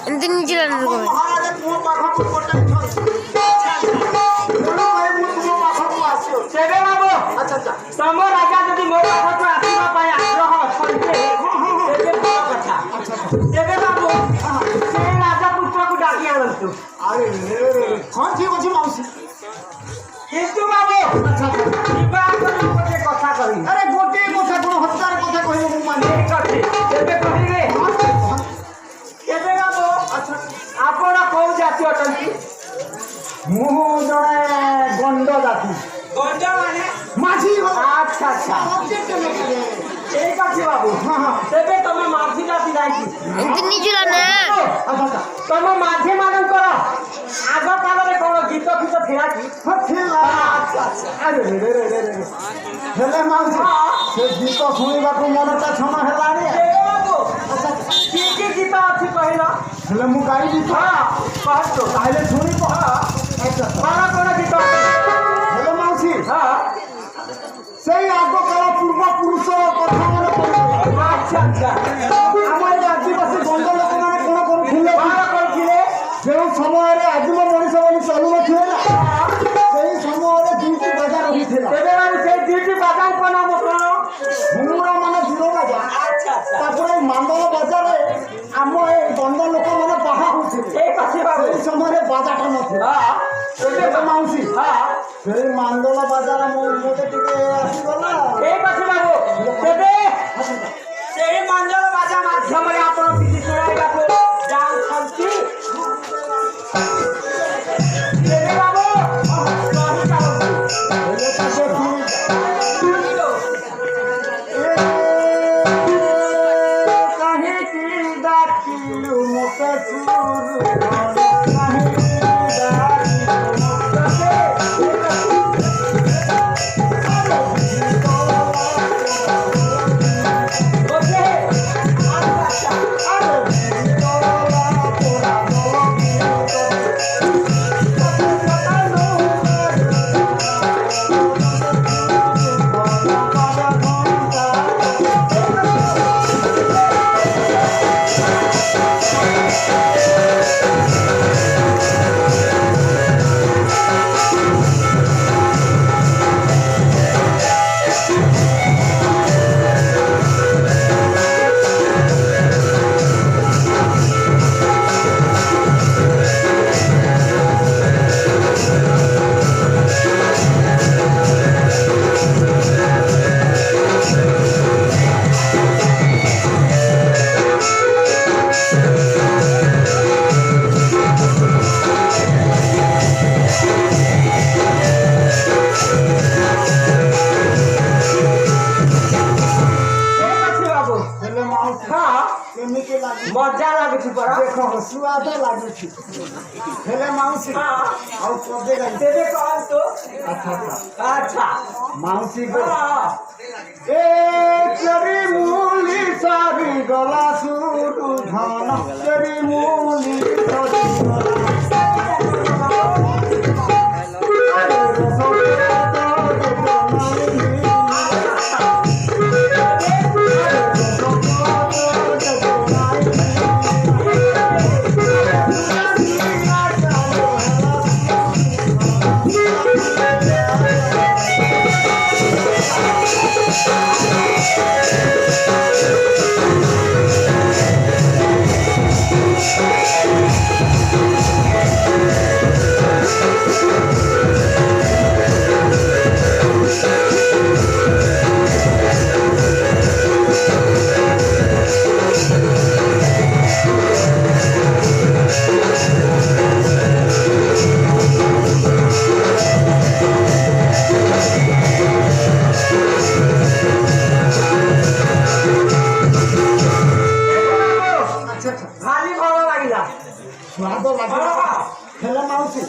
ଏମିତି ନିଜେ ରାନ୍ଧିବ ତମ ରାଜା ଯଦି ମୋ ପାଖକୁ ଆସିବା ପାଇଁ ଆଗ୍ରହ ଅଛନ୍ତି ତେବେ ଭଲ କଥା। ତେବେ ବାବୁ ସେ ରାଜା ପୁତ୍ରକୁ ଡାକି ଆଣନ୍ତୁ। ହଁ ଠିକ ଅଛି ମାଉସୀ। କିନ୍ତୁ ବାବୁ ଯିବା ଆଗରୁ ଗୋଟେ କଥା କହିବି। ଆରେ ଗୋଟିଏ କଥା କଣ ହଜାର କଥା କହିବ ମୁଁ ମାନେ ଠିକ ଅଛି ତେବେ କହିବେ। ତେବେ ବାବୁ ଆପଣ କୋଉ ଜାତି ଅଟନ୍ତି? ମୁଁ ଜଣେ ଗଣ୍ଡ ଜାତି ଗଣ୍ଡ ମାନେ ମାଝି। ଆଚ୍ଛା ଆଚ୍ଛା ଠିକ ଅଛି ବାବୁ। ତେବେ ତମେ ମାଝି ଜାତି ଯାଇକି ଏମିତି ନିଜେ ରାନ୍ଧେ ତମ ମାଝି ମାନଙ୍କର ଆଗ କାଳରେ କଣ ଗୀତ ଫିତ ଥିଲା କି? ହେଲେ ମାଉସୀ ସେ ଗୀତ ଶୁଣିବାକୁ ମନଟା ଛନ ହେଲାଣି। କି କି ଗୀତ ଅଛି କହିଲ? ହେଲେ ମୁଁ ଗାଇବି ତ କହନ୍ତୁ ତାହେଲେ ଶୁଣିବ। କଣ କଣ ଗୀତ ଅଛି? ହେଲେ ମାଉସୀ ସେଇ ଆଗ କାଳ ପୂର୍ବ ପୁରୁଷ କଥା ମନେ ପଡିବ। ଆଚ୍ଛା ଆଚ୍ଛା ଆମ ଏ ଆଦିବାସୀ ଗଣ୍ଡ ଲୋକମାନେ କଣ କରୁଥିଲେ? କଣ କରୁଥିଲେ? ଯେଉଁ ସମୟରେ ଆଦିମ ମଣିଷ ବୋଲି ଚଲୁନଥିଲେ ନା ସେଇ ସମୟରେ ଦୁଇଟି ବାଜା ରହିଥିଲା। ତେବେ ମାନେ ସେଇ ଦୁଇଟି ବାଜାଙ୍କ ନାମ କଣ? ଘୁମୁର ମାନେ ଦୂର ବାଜା, ଆଚ୍ଛା ଆଚ୍ଛା ତାପରେ ମାନ୍ଦଳ ବାଜାରେ ଆମ ଏ ଗଣ୍ଡ ଲୋକମାନେ ବାହା ହଉଥିଲେ। ଠିକ ଅଛି ବାବୁ। ସେଇ ସମୟରେ ବାଜାଟା ନଥିଲା। ତେବେ ମାଉସୀ ସେଇ ମାନ୍ଦଳ ବାଜାର ମୋତେ ଟିକେ ଆସିଗଲା। ଠିକ ଅଛି ବାବୁ। ତେବେ ସେଇ ମଞ୍ଜଳ ବାଜା ମାଧ୍ୟମରେ ଆପଣ କିଛି ଶୁଣାଇବାକୁ ଯାଉଛନ୍ତି। ତେବେ ବାବୁ କହିଚାଲନ୍ତୁ। ହେଲେ ତାକେ କାହିଁକି ଡାକିଲୁ ମୋତେ ମଜା ଲାଗୁଛି ପରା। ଦେଖ ହସୁଆଦ ଲାଗୁଛି। ହେଲେ ମାଉସୀ ଆଉ ପଦେ ଗାଇ ତେବେ କହନ୍ତୁ। ଆଚ୍ଛା ମାଉସୀ ଏ ଚେରି ମୂଲି ସାରି ଗଲା ସୁରୁ ଧନ ଚେରି ମୂଲି ସାରି ଭାରି ଭଲ ଲାଗିଲା। ସ୍ୱାଦ ଲାଗିଲା। ହେଲେ ମାଉସୀ